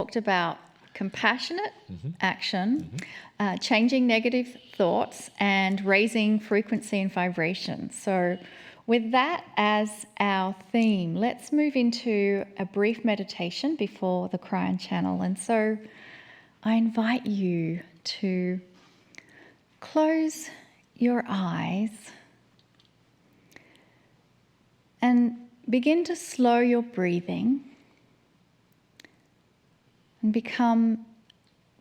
talked about compassionate action, changing negative thoughts, and raising frequency and vibration. So with that as our theme, let's move into a brief meditation before the Kryon channel. And so I invite you to close your eyes and begin to slow your breathing and become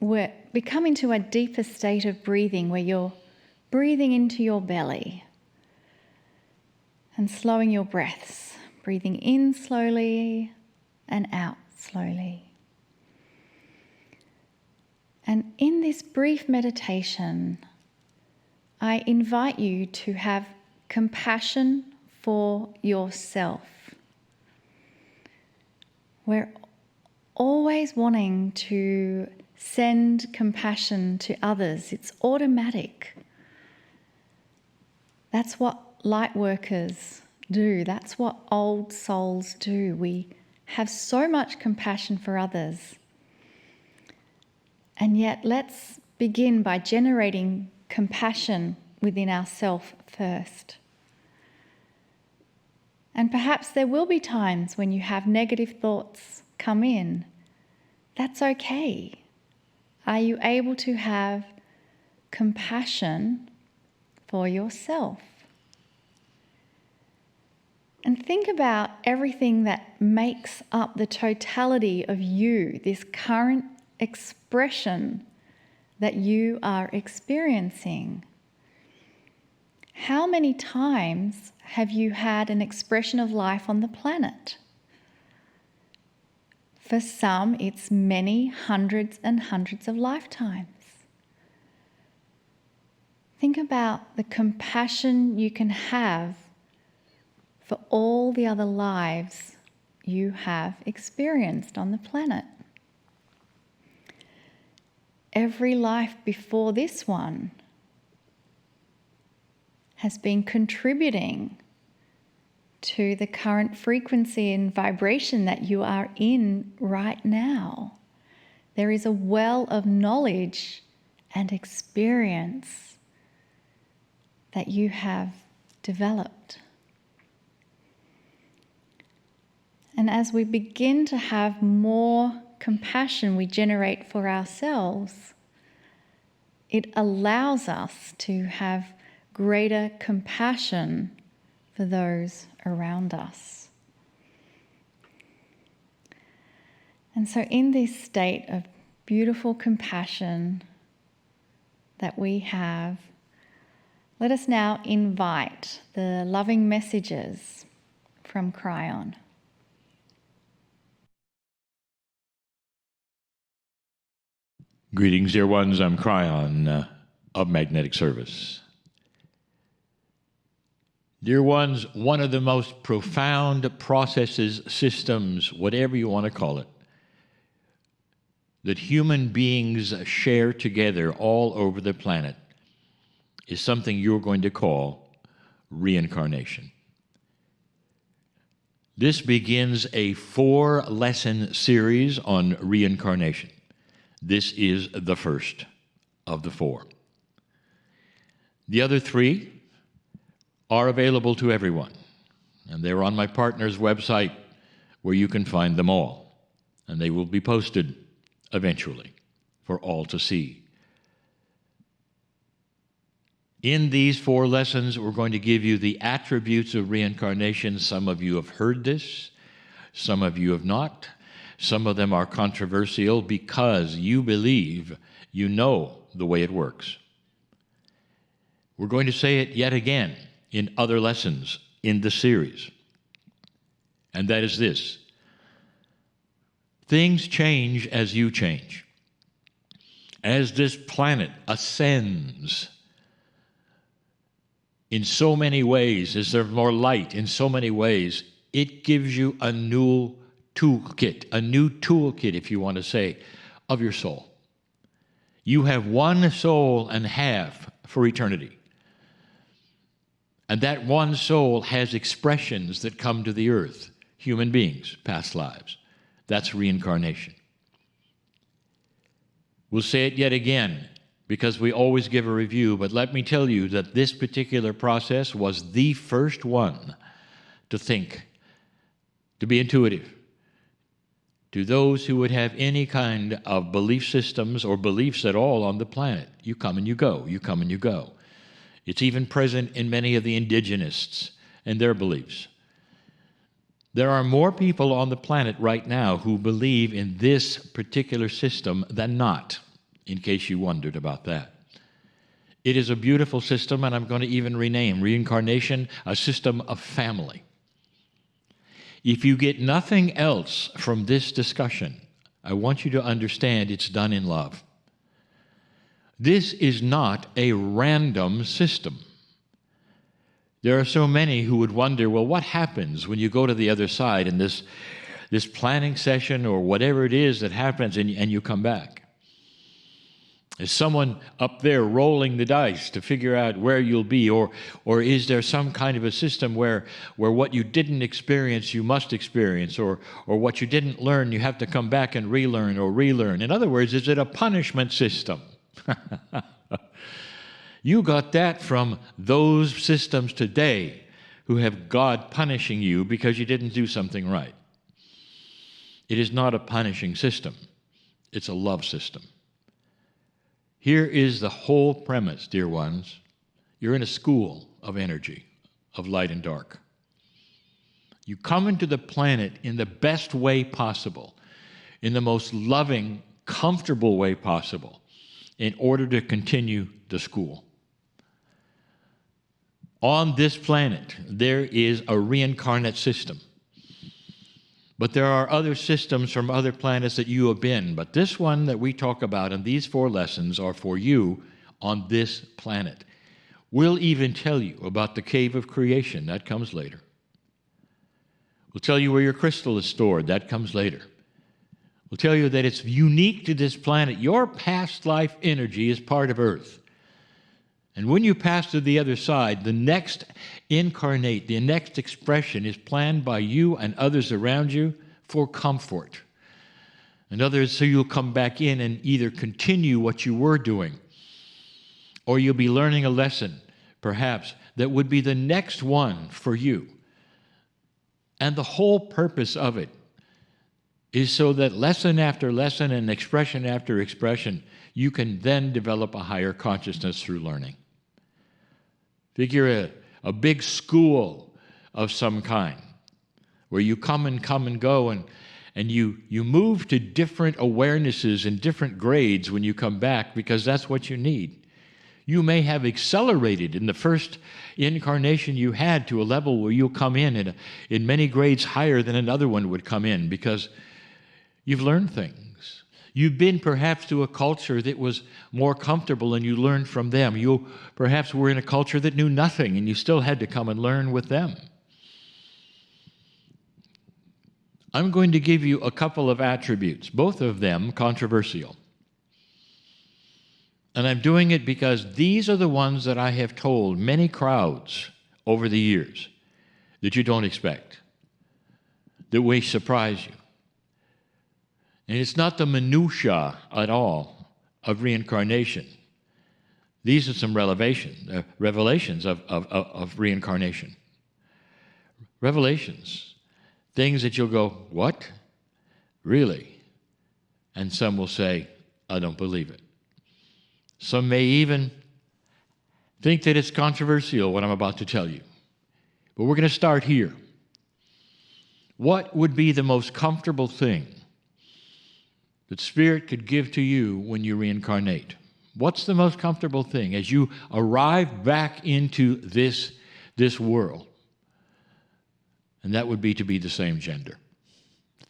into a deeper state of breathing where you're breathing into your belly and slowing your breaths, breathing in slowly and out slowly. And in this brief meditation, I invite you to have compassion for yourself. We're always wanting to send compassion to others. It's automatic. That's what light workers do. That's what old souls do. We have so much compassion for others. And yet let's begin by generating compassion within ourselves first. And perhaps there will be times when you have negative thoughts come in. That's okay. Are you able to have compassion for yourself? And think about everything that makes up the totality of you, this current expression that you are experiencing. How many times have you had an expression of life on the planet? For some, it's many hundreds and hundreds of lifetimes. Think about the compassion you can have for all the other lives you have experienced on the planet. Every life before this one has been contributing to the current frequency and vibration that you are in right now. There is a well of knowledge and experience that you have developed. And as we begin to have more compassion we generate for ourselves, it allows us to have greater compassion for those around us. And so in this state of beautiful compassion that we have, let us now invite the loving messages from Kryon. Greetings, dear ones. I'm Kryon of Magnetic Service. Dear ones, one of the most profound processes, systems, whatever you want to call it, that human beings share together all over the planet is something you're going to call reincarnation. This begins a 4-lesson series on reincarnation. This is the first of the 4. The other 3 are available to everyone, and they're on my partner's website where you can find them all, and they will be posted eventually for all to see. In these 4 lessons, we're going to give you the attributes of reincarnation. Some of you have heard this, some of you have not. Some of them are controversial because you believe you know the way it works. We're going to say it yet again in other lessons in the series. And that is this: things change as you change. As this planet ascends in so many ways, as there's more light in so many ways, it gives you a new toolkit, if you want to say, of your soul. You have one soul and half for eternity. And that one soul has expressions that come to the earth, human beings, past lives. That's reincarnation. We'll say it yet again because we always give a review, but let me tell you that this particular process was the first one to think, to be intuitive. To those who would have any kind of belief systems or beliefs at all on the planet, you come and you go, you come and you go. It's even present in many of the indigenists and their beliefs. There are more people on the planet right now who believe in this particular system than not, in case you wondered about that. It is a beautiful system, and I'm going to even rename reincarnation a system of family. If you get nothing else from this discussion, I want you to understand it's done in love. This is not a random system. There are so many who would wonder, well, what happens when you go to the other side in this planning session or whatever it is that happens and you come back? Is someone up there rolling the dice to figure out where you'll be? Or is there some kind of a system where what you didn't experience, you must experience? Or what you didn't learn, you have to come back and relearn or relearn? In other words, is it a punishment system? You got that from those systems today who have God punishing you because you didn't do something right. It is not a punishing system. It's a love system. Here is the whole premise, dear ones. You're in a school of energy, of light and dark. You come into the planet in the best way possible, in the most loving, comfortable way possible, in order to continue the school. On this planet, there is a reincarnate system. But there are other systems from other planets that you have been. But this one that we talk about in these 4 lessons are for you on this planet. We'll even tell you about the cave of creation. That comes later. We'll tell you where your crystal is stored. That comes later. We'll tell you that it's unique to this planet. Your past life energy is part of Earth. And when you pass to the other side, the next incarnate, the next expression is planned by you and others around you for comfort. In other words, so you'll come back in and either continue what you were doing, or you'll be learning a lesson, perhaps, that would be the next one for you. And the whole purpose of it is so that lesson after lesson and expression after expression, you can then develop a higher consciousness through learning. Figure a big school of some kind where you come and go and you move to different awarenesses and different grades when you come back because that's what you need. You may have accelerated in the first incarnation you had to a level where you'll come in many grades higher than another one would come in because you've learned things. You've been perhaps to a culture that was more comfortable and you learned from them. You perhaps were in a culture that knew nothing and you still had to come and learn with them. I'm going to give you a couple of attributes, both of them controversial. And I'm doing it because these are the ones that I have told many crowds over the years that you don't expect, that may surprise you. And it's not the minutiae at all of reincarnation. These are some revelations of reincarnation. Revelations. Things that you'll go, what? Really? And some will say, I don't believe it. Some may even think that it's controversial what I'm about to tell you. But we're going to start here. What would be the most comfortable thing that Spirit could give to you when you reincarnate? What's the most comfortable thing as you arrive back into this world? And that would be to be the same gender.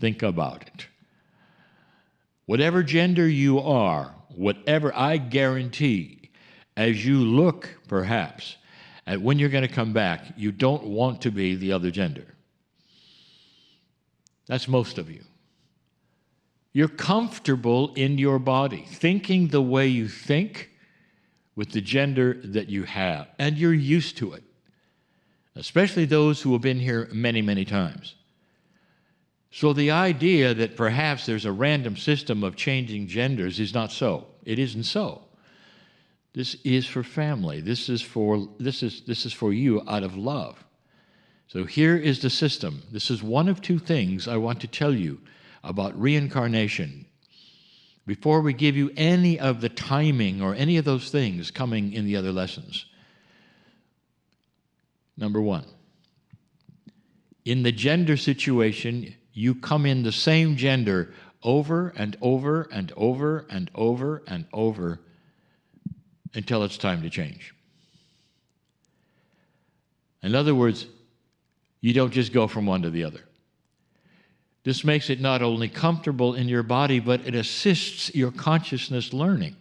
Think about it. Whatever gender you are, whatever, I guarantee, as you look, perhaps, at when you're going to come back, you don't want to be the other gender. That's most of you. You're comfortable in your body, thinking the way you think with the gender that you have, and you're used to it, especially those who have been here many, many times. So the idea that perhaps there's a random system of changing genders is not so. It isn't so. This is for family. This is for you out of love. So here is the system. This is one of two things I want to tell you about reincarnation. Before we give you any of the timing or any of those things coming in the other lessons. Number one, in the gender situation, you come in the same gender over and over and over and over and over until it's time to change. In other words, you don't just go from one to the other. This makes it not only comfortable in your body, but it assists your consciousness learning.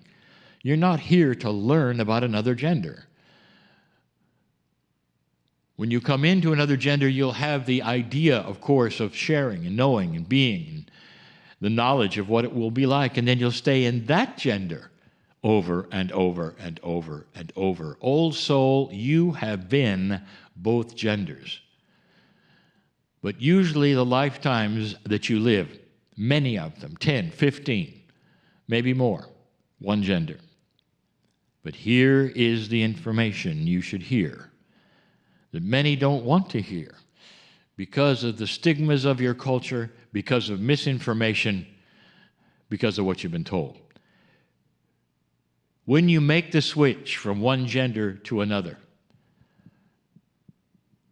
You're not here to learn about another gender. When you come into another gender, you'll have the idea, of course, of sharing and knowing and being, and the knowledge of what it will be like, and then you'll stay in that gender over and over and over and over. Old soul, you have been both genders. But usually the lifetimes that you live, many of them, 10, 15, maybe more, one gender. But here is the information you should hear that many don't want to hear because of the stigmas of your culture, because of misinformation, because of what you've been told. When you make the switch from one gender to another,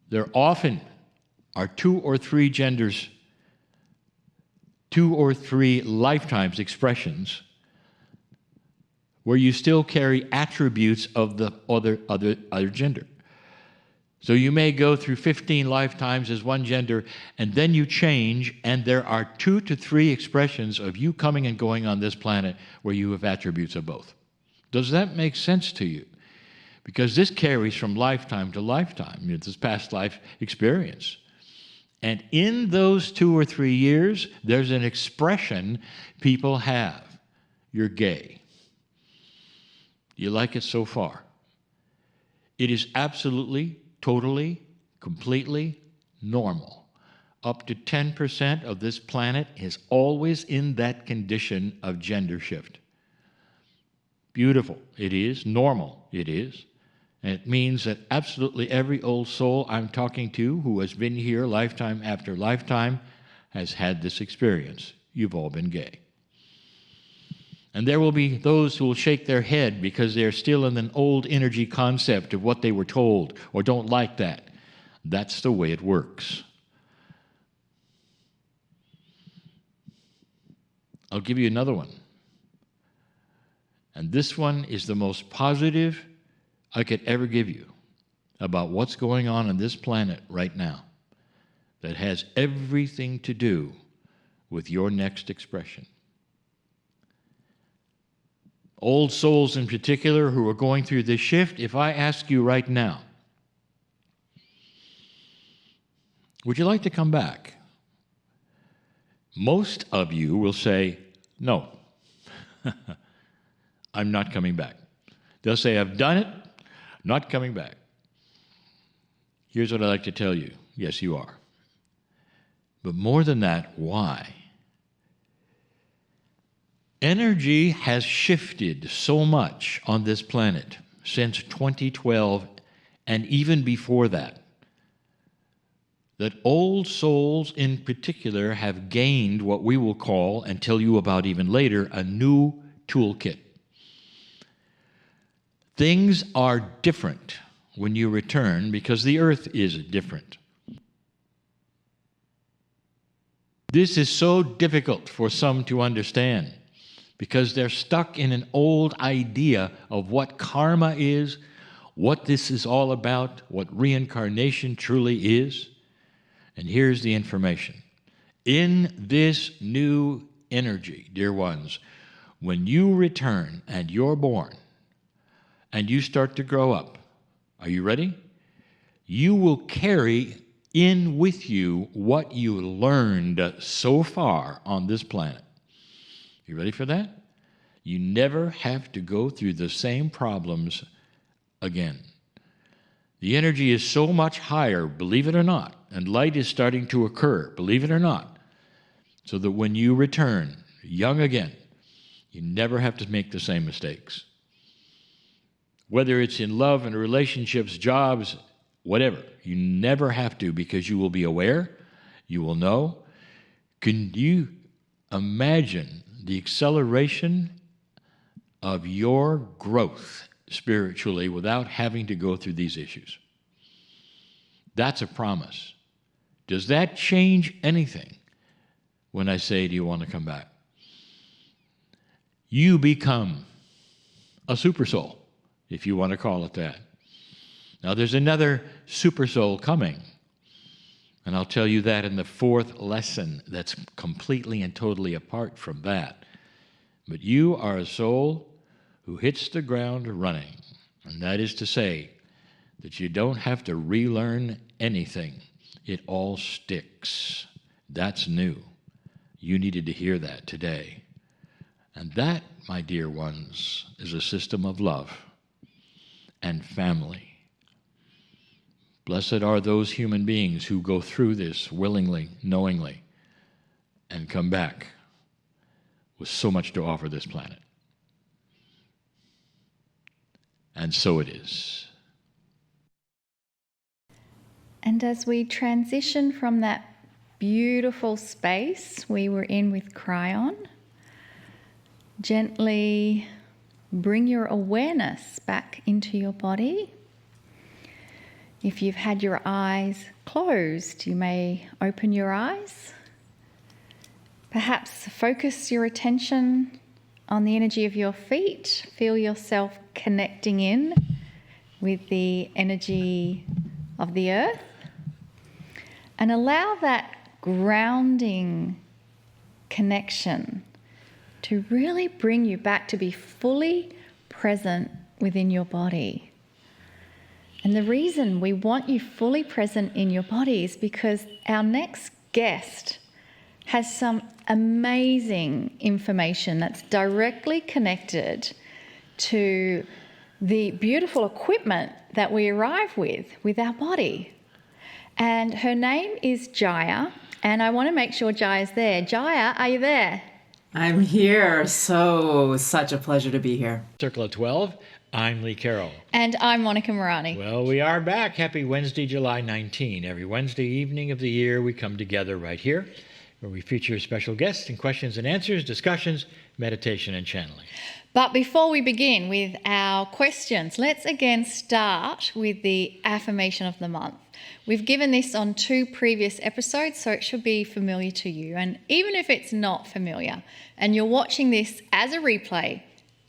there often are two or three genders, two or three lifetimes expressions where you still carry attributes of the other gender. So you may go through 15 lifetimes as one gender, and then you change, and there are 2 to 3 expressions of you coming and going on this planet where you have attributes of both. Does that make sense to you? Because this carries from lifetime to lifetime, this past life experience. And in those 2 or 3 years, there's an expression people have. You're gay. You like it so far? It is absolutely, totally, completely normal. Up to 10% of this planet is always in that condition of gender shift. Beautiful. It is. Normal. It is. And it means that absolutely every old soul I'm talking to who has been here lifetime after lifetime has had this experience. You've all been gay. And there will be those who will shake their head because they're still in an old energy concept of what they were told or don't like that. That's the way it works. I'll give you another one. And this one is the most positive I could ever give you about what's going on this planet right now that has everything to do with your next expression. Old souls in particular who are going through this shift, if I ask you right now, would you like to come back? Most of you will say, no, I'm not coming back. They'll say, I've done it, not coming back. Here's what I'd like to tell you. Yes, you are. But more than that, why? Energy has shifted so much on this planet since 2012 and even before that, that old souls in particular have gained what we will call, and tell you about even later, a new toolkit. Things are different when you return because the earth is different. This is so difficult for some to understand because they're stuck in an old idea of what karma is, what this is all about, what reincarnation truly is. And here's the information. In this new energy, dear ones, when you return and you're born and you start to grow up, are you ready? You will carry in with you what you learned so far on this planet. You ready for that? You never have to go through the same problems again. The energy is so much higher, believe it or not, and light is starting to occur, believe it or not. so that when you return, young again, you never have to make the same mistakes. Whether it's in love and relationships, jobs, whatever, you never have to, because you will be aware, you will know. Can you imagine the acceleration of your growth spiritually without having to go through these issues? That's a promise. Does that change anything when I say, do you want to come back? You become a super soul, if you want to call it that. Now, there's another super soul coming, and I'll tell you that in the 4th lesson that's completely and totally apart from that. But you are a soul who hits the ground running, and that is to say that you don't have to relearn anything. It all sticks. That's new. You needed to hear that today. And that, my dear ones, is a system of love and family. Blessed are those human beings who go through this willingly, knowingly, and come back with so much to offer this planet. And so it is. And as we transition from that beautiful space we were in with Kryon, gently bring your awareness back into your body. If you've had your eyes closed, you may open your eyes. Perhaps focus your attention on the energy of your feet. Feel yourself connecting in with the energy of the earth. And allow that grounding connection to really bring you back to be fully present within your body. And the reason we want you fully present in your body is because our next guest has some amazing information that's directly connected to the beautiful equipment that we arrive with our body. And her name is Jaya, and I want to make sure Jaya's there. Jaya, are you there? I'm here. Such a pleasure to be here. Circle of 12, I'm Lee Carroll. And I'm Monica Morani. Well, we are back. Happy Wednesday, July 19. Every Wednesday evening of the year, we come together right here, where we feature special guests and questions and answers, discussions, meditation, and channeling. But before we begin with our questions, let's again start with the affirmation of the month. We've given this on 2 previous episodes, so it should be familiar to you. And even if it's not familiar, and you're watching this as a replay,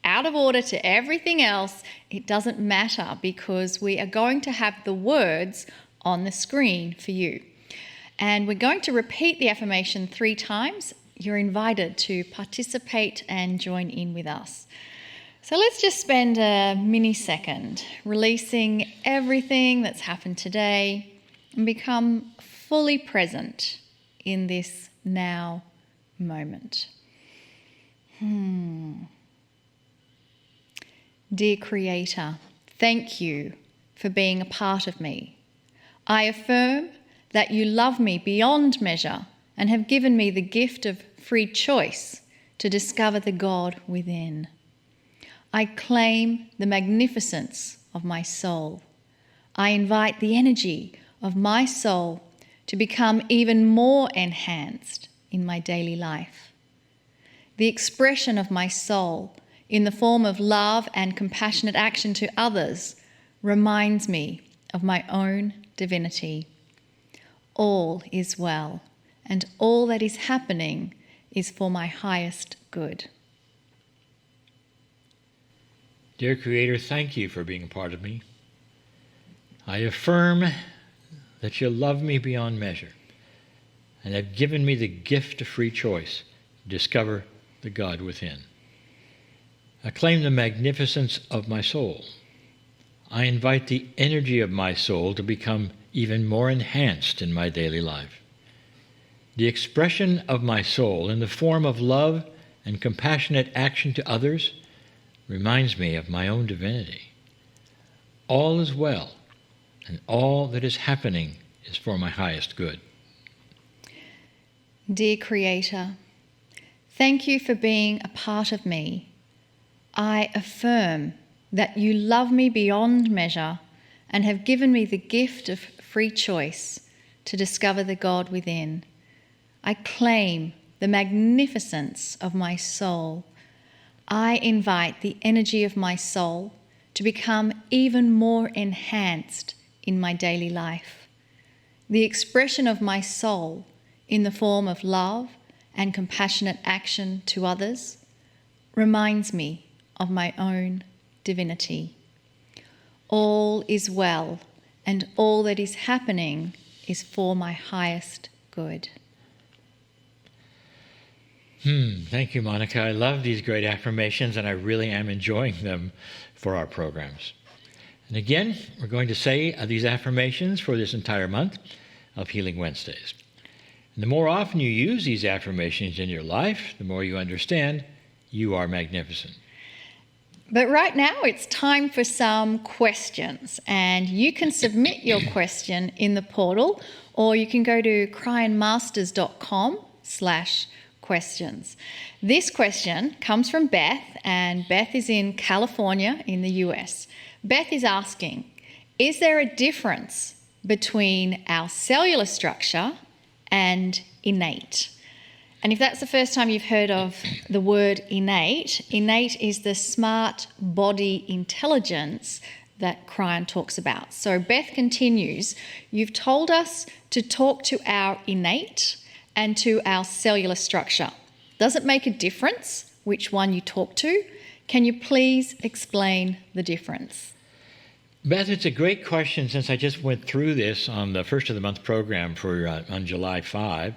out of order to everything else, it doesn't matter, because we are going to have the words on the screen for you. And we're going to repeat the affirmation 3 times. You're invited to participate and join in with us. So let's just spend a mini second releasing everything that's happened today and become fully present in this now moment. Dear Creator, thank you for being a part of me. I affirm that you love me beyond measure and have given me the gift of free choice to discover the God within. I claim the magnificence of my soul. I invite the energy of my soul to become even more enhanced in my daily life. The expression of my soul in the form of love and compassionate action to others reminds me of my own divinity. All is well, and all that is happening is for my highest good. Dear Creator, thank you for being a part of me. I affirm that you love me beyond measure and have given me the gift of free choice to discover the God within. I claim the magnificence of my soul. I invite the energy of my soul to become even more enhanced in my daily life. The expression of my soul in the form of love and compassionate action to others reminds me of my own divinity. All is well, and all that is happening is for my highest good. Dear Creator, thank you for being a part of me. I affirm that you love me beyond measure and have given me the gift of free choice to discover the God within. I claim the magnificence of my soul. I invite the energy of my soul to become even more enhanced in my daily life. The expression of my soul in the form of love and compassionate action to others reminds me of my own divinity. All is well, and all that is happening is for my highest good. Thank you, Monica. I love these great affirmations, and I really am enjoying them for our programs. And again, we're going to say these affirmations for this entire month of Healing Wednesdays. And the more often you use these affirmations in your life, the more you understand you are magnificent. But right now it's time for some questions, and you can submit your question in the portal, or you can go to cryonmasters.com/questions. This question comes from Beth, and Beth is in California in the US. Beth is asking, is there a difference between our cellular structure and innate? And if that's the first time you've heard of the word innate, innate is the smart body intelligence that Kryon talks about. So Beth continues, you've told us to talk to our innate and to our cellular structure. Does it make a difference which one you talk to? Can you please explain the difference? Beth, it's a great question since I just went through this on the first of the month program on July 5.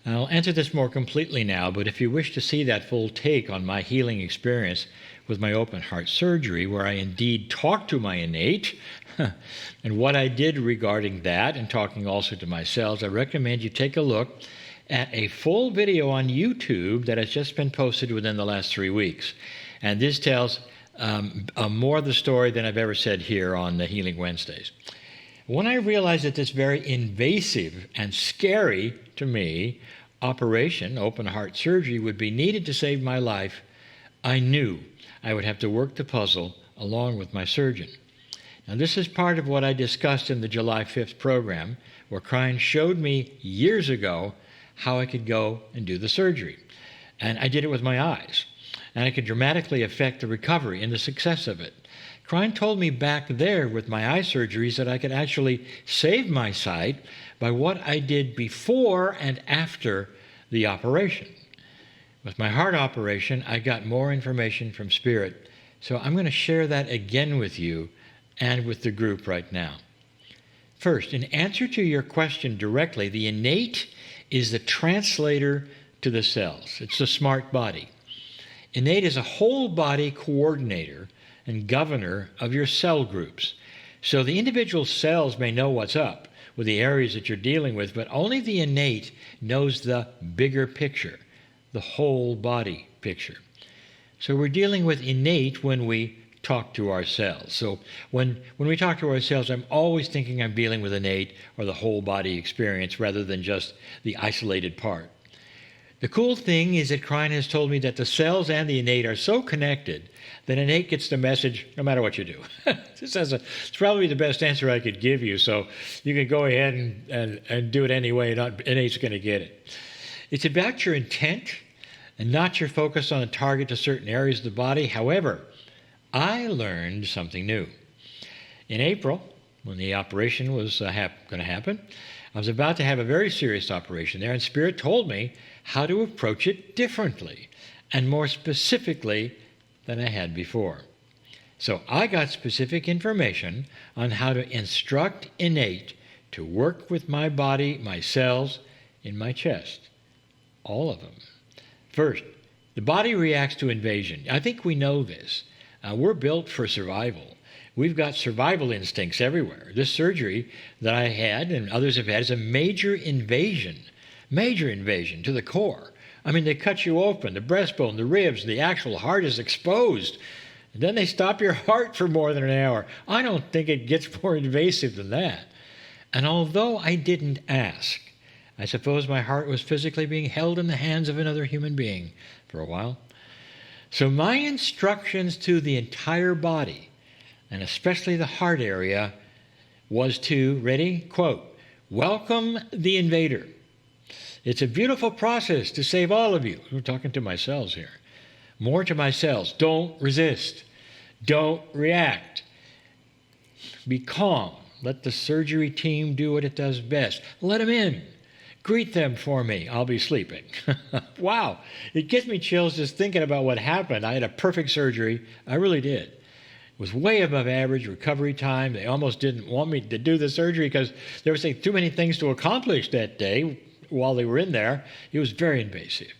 I'll answer this more completely now, but if you wish to see that full take on my healing experience with my open heart surgery, where I indeed talked to my innate and what I did regarding that, and talking also to my cells, I recommend you take a look at a full video on YouTube that has just been posted within the last 3 weeks. And this tells more of the story than I've ever said here on the Healing Wednesdays. When I realized that this very invasive and scary to me operation, open heart surgery, would be needed to save my life, I knew I would have to work the puzzle along with my surgeon. Now, this is part of what I discussed in the July 5th program, where Kryon showed me years ago how I could go and do the surgery. And I did it with my eyes. And I could dramatically affect the recovery and the success of it. Kryon told me back there with my eye surgeries that I could actually save my sight by what I did before and after the operation. With my heart operation, I got more information from Spirit. So I'm going to share that again with you and with the group right now. First, in answer to your question directly, the innate is the translator to the cells. It's the smart body. Innate is a whole body coordinator and governor of your cell groups. So the individual cells may know what's up with the areas that you're dealing with, but only the innate knows the bigger picture, the whole body picture. So we're dealing with innate when we talk to our cells. So when we talk to our cells, I'm always thinking I'm dealing with innate or the whole body experience rather than just the isolated part. The cool thing is that Kryon has told me that the cells and the innate are so connected that innate gets the message no matter what you do. It's probably the best answer I could give you, so you can go ahead and do it anyway, innate's going to get it. It's about your intent and not your focus on a target to certain areas of the body. However, I learned something new. In April, when the operation was going to happen, I was about to have a very serious operation there, and Spirit told me how to approach it differently and more specifically than I had before. So I got specific information on how to instruct innate to work with my body, my cells in my chest, all of them. First, the body reacts to invasion. I think we know this. We're built for survival. We've got survival instincts everywhere. This surgery that I had and others have had is a major invasion to the core. I mean, they cut you open, the breastbone, the ribs, the actual heart is exposed. And then they stop your heart for more than an hour. I don't think it gets more invasive than that. And although I didn't ask, I suppose my heart was physically being held in the hands of another human being for a while. So my instructions to the entire body, and especially the heart area, was to, ready, quote, welcome the invader. It's a beautiful process to save all of you. I'm talking to my cells here. More to my cells. Don't resist. Don't react. Be calm. Let the surgery team do what it does best. Let them in. Greet them for me. I'll be sleeping. Wow. It gives me chills just thinking about what happened. I had a perfect surgery. I really did. It was way above average recovery time. They almost didn't want me to do the surgery because there was too many things to accomplish that day while they were in there. It was very invasive.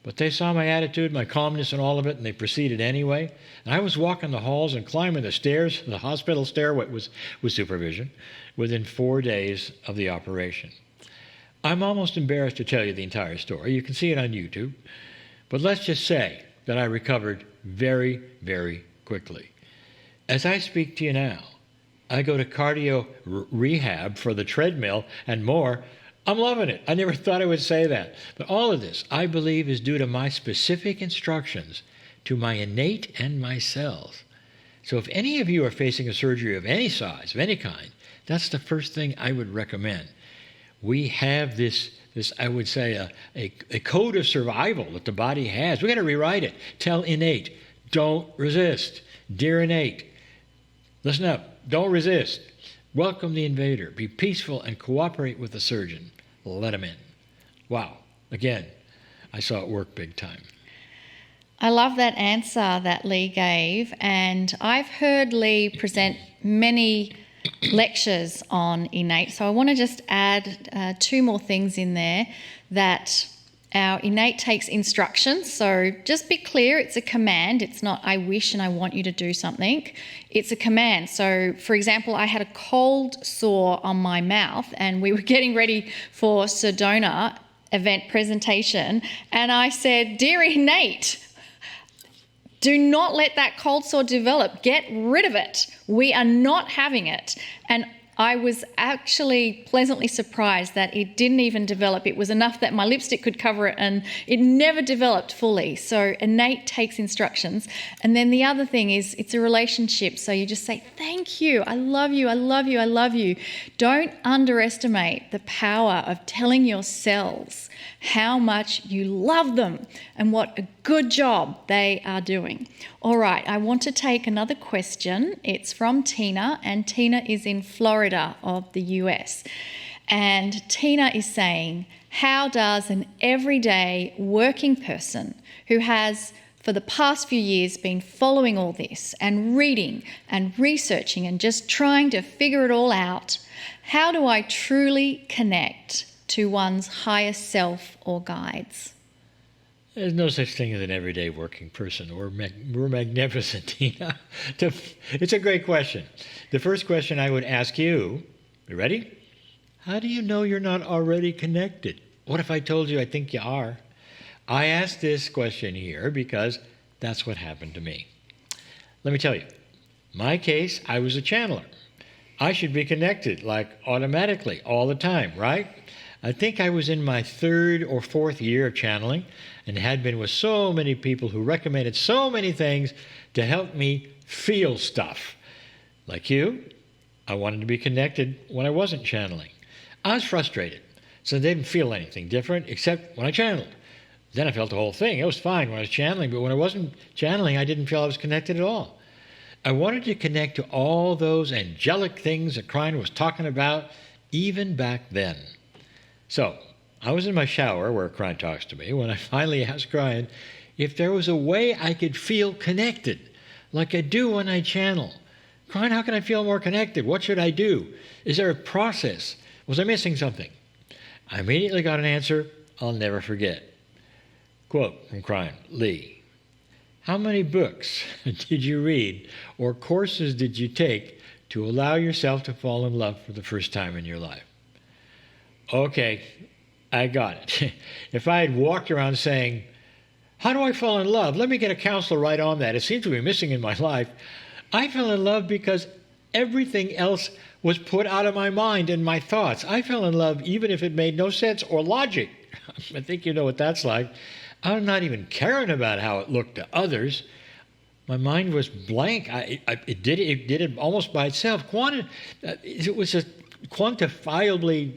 But they saw my attitude, my calmness and all of it, and they proceeded anyway. And I was walking the halls and climbing the stairs, the hospital stairway with supervision, within 4 days of the operation. I'm almost embarrassed to tell you the entire story. You can see it on YouTube. But let's just say that I recovered very, very quickly. As I speak to you now, I go to cardio rehab for the treadmill and more. I'm loving it. I never thought I would say that. But all of this, I believe, is due to my specific instructions to my innate and my cells. So if any of you are facing a surgery of any size, of any kind, that's the first thing I would recommend. We have this I would say, a code of survival that the body has. We've got to rewrite it. Tell innate, don't resist. Dear innate, listen up. Don't resist. Welcome the invader. Be peaceful and cooperate with the surgeon. Let him in. Wow. Again, I saw it work big time. I love that answer that Lee gave, and I've heard Lee present many lectures on innate. So I want to just add 2 more things in there. That our innate takes instructions. So just be clear, it's a command. It's not I wish and I want you to do something. It's a command. So for example, I had a cold sore on my mouth and we were getting ready for Sedona event presentation. And I said, dear innate, do not let that cold sore develop. Get rid of it. We are not having it. And I was actually pleasantly surprised that it didn't even develop. It was enough that my lipstick could cover it and it never developed fully. So innate takes instructions. And then the other thing is it's a relationship. So you just say, thank you, I love you, I love you, I love you. Don't underestimate the power of telling your cells how much you love them and what a good job they are doing. All right, I want to take another question. It's from Tina, and Tina is in Florida of the US. And Tina is saying, how does an everyday working person who has for the past few years been following all this and reading and researching and just trying to figure it all out, how do I truly connect to one's higher self or guides? There's no such thing as an everyday working person. We're magnificent, Tina. It's a great question. The first question I would ask you ready? How do you know you're not already connected? What if I told you I think you are? I ask this question here because that's what happened to me. Let me tell you. My case, I was a channeler. I should be connected, like automatically, all the time, right? I think I was in my 3rd or 4th year of channeling and had been with so many people who recommended so many things to help me feel stuff. Like you, I wanted to be connected when I wasn't channeling. I was frustrated, so I didn't feel anything different except when I channeled. Then I felt the whole thing. It was fine when I was channeling, but when I wasn't channeling, I didn't feel I was connected at all. I wanted to connect to all those angelic things that Kryon was talking about even back then. So, I was in my shower where Kryon talks to me when I finally asked Kryon if there was a way I could feel connected, like I do when I channel. Kryon, how can I feel more connected? What should I do? Is there a process? Was I missing something? I immediately got an answer I'll never forget. Quote from Kryon, Lee, how many books did you read or courses did you take to allow yourself to fall in love for the first time in your life? Okay, I got it. If I had walked around saying, how do I fall in love? Let me get a counselor right on that. It seems to be missing in my life. I fell in love because Everything else was put out of my mind and my thoughts. I fell in love even if it made no sense or logic. I think you know what that's like. I'm not even caring about how it looked to others. My mind was blank. It did it almost by itself. It was a quantifiably,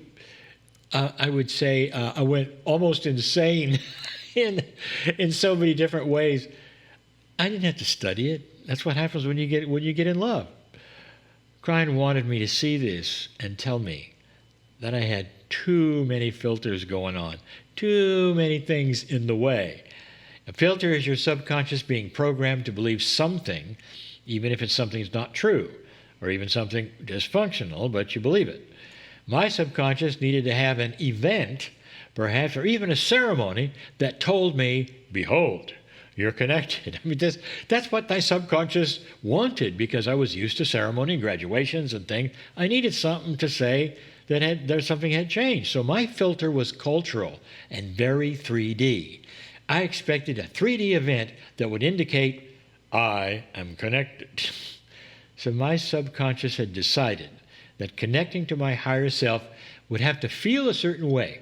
I would say, I went almost insane in so many different ways. I didn't have to study it. That's what happens when you get in love. Kryon wanted me to see this and tell me that I had too many filters going on, too many things in the way. A filter is your subconscious being programmed to believe something, even if it's something that's not true, or even something dysfunctional, but you believe it. My subconscious needed to have an event, perhaps, or even a ceremony that told me, behold, you're connected. I mean, that's what my subconscious wanted, because I was used to ceremony and graduations and things. I needed something to say that something had changed. So my filter was cultural and very 3D. I expected a 3D event that would indicate I am connected. So my subconscious had decided that connecting to my higher self would have to feel a certain way,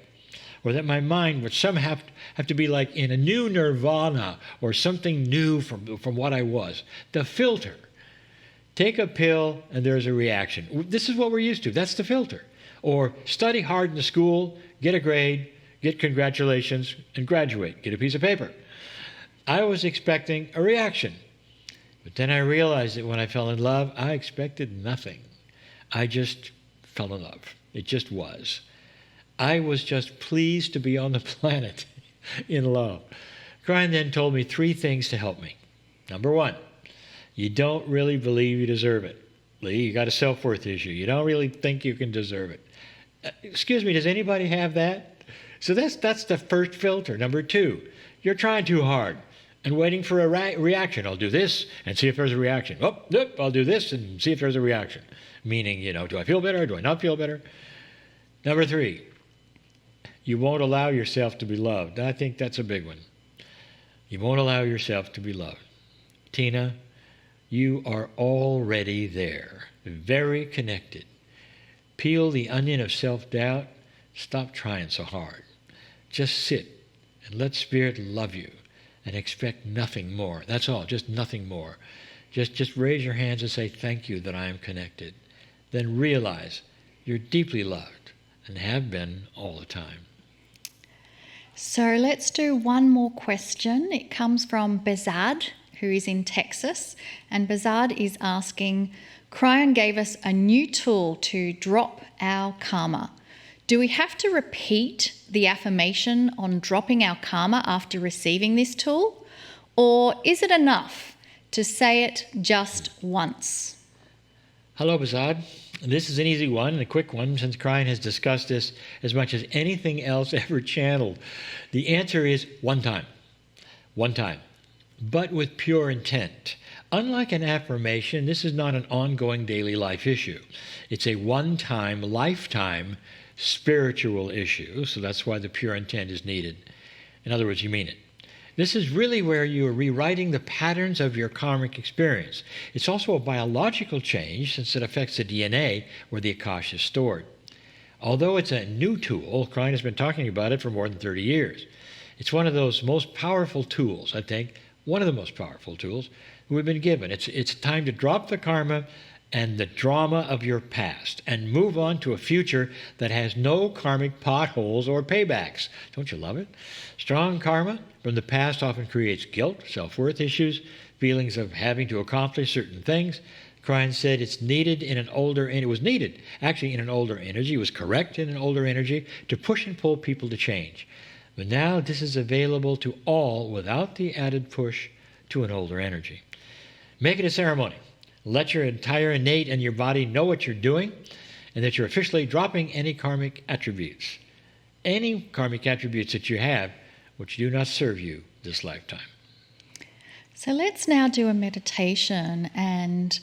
or that my mind would somehow have to be like in a new nirvana or something new from what I was. The filter. Take a pill and there's a reaction. This is what we're used to. That's the filter. Or study hard in the school, get a grade, get congratulations, and graduate. Get a piece of paper. I was expecting a reaction. But then I realized that when I fell in love, I expected nothing. I just fell in love. It just was. I was just pleased to be on the planet in love. Kryon then told me 3 things to help me. Number 1, you don't really believe you deserve it. Lee, you got a self-worth issue. You don't really think you can deserve it. Excuse me, does anybody have that? So that's the first filter. Number 2, you're trying too hard and waiting for a reaction. I'll do this and see if there's a reaction. Oh, nope, I'll do this and see if there's a reaction. Meaning, do I feel better? Do I not feel better? Number 3, you won't allow yourself to be loved. I think that's a big one. You won't allow yourself to be loved. Tina, you are already there, very connected. Peel the onion of self-doubt. Stop trying so hard. Just sit and let Spirit love you and expect nothing more. That's all, just nothing more. Just raise your hands and say, thank you that I am connected. Then realize you're deeply loved and have been all the time. So let's do one more question. It comes from Bezad, who is in Texas. And Bezad is asking, Kryon gave us a new tool to drop our karma. Do we have to repeat the affirmation on dropping our karma after receiving this tool? Or is it enough to say it just once? Hello, Bazad. This is an easy one and a quick one, since Kryon has discussed this as much as anything else ever channeled. The answer is one time. One time. But with pure intent. Unlike an affirmation, this is not an ongoing daily life issue. It's a one-time, lifetime spiritual issue, so that's why the pure intent is needed. In other words, you mean it. This is really where you are rewriting the patterns of your karmic experience. It's also a biological change, since it affects the DNA where the Akasha is stored. Although it's a new tool, Kryon has been talking about it for more than 30 years. It's one of those most powerful tools, I think, one of the most powerful tools we've been given. It's time to drop the karma and the drama of your past and move on to a future that has no karmic potholes or paybacks. Don't you love it? Strong karma from the past often creates guilt, self-worth issues, feelings of having to accomplish certain things. Kryon said it's needed in an older, and it was needed actually in an older energy. It was correct in an older energy to push and pull people to change. But now this is available to all without the added push to an older energy. Make it a ceremony. Let your entire innate and your body know what you're doing, and that you're officially dropping any karmic attributes. Any karmic attributes that you have which do not serve you this lifetime. So let's now do a meditation, and